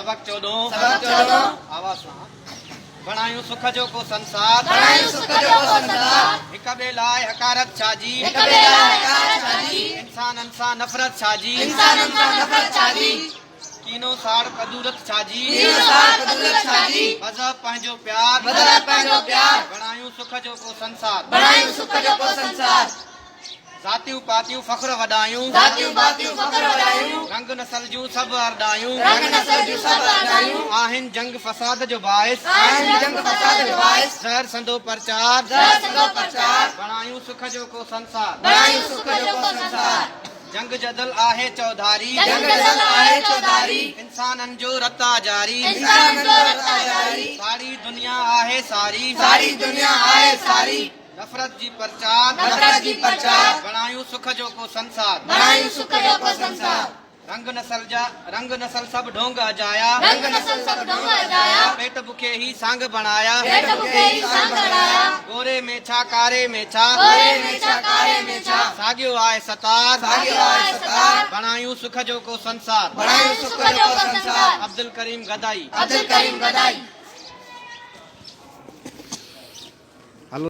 सबक 14 आवाज़ सां बणायूं सुख जो को संसार हिक ॿिए लाइ हकारत छाजी इंसाननि सां नफ़रत छाजी कीनो साड़ कदूरत छाजी मज़हब पंहिंजो प्यार बणायूं सुख जो को संसार ज़ातियूं पातियूं फ़ख्र वॾायूं रंग नसल जूं सभु अरदायूं आहिनि जंग फसाद जो बाइस ज़हर संदो प्रचार बणायूं सुख जो को संसार जंग जदल आहे चौधारी इंसाननि जो रता जारी सारी दुनिया आहे सारी नफ़रत जी प्रचार बणायूं सुख जो को संसार रंग नसल सब ढोंग अजाया पेट बुखे ही सांग बणाया गोरे में छा कारे में छा सागियो आहे सतार बणायूं सुख जो को संसार अब्दुल करीम गदाई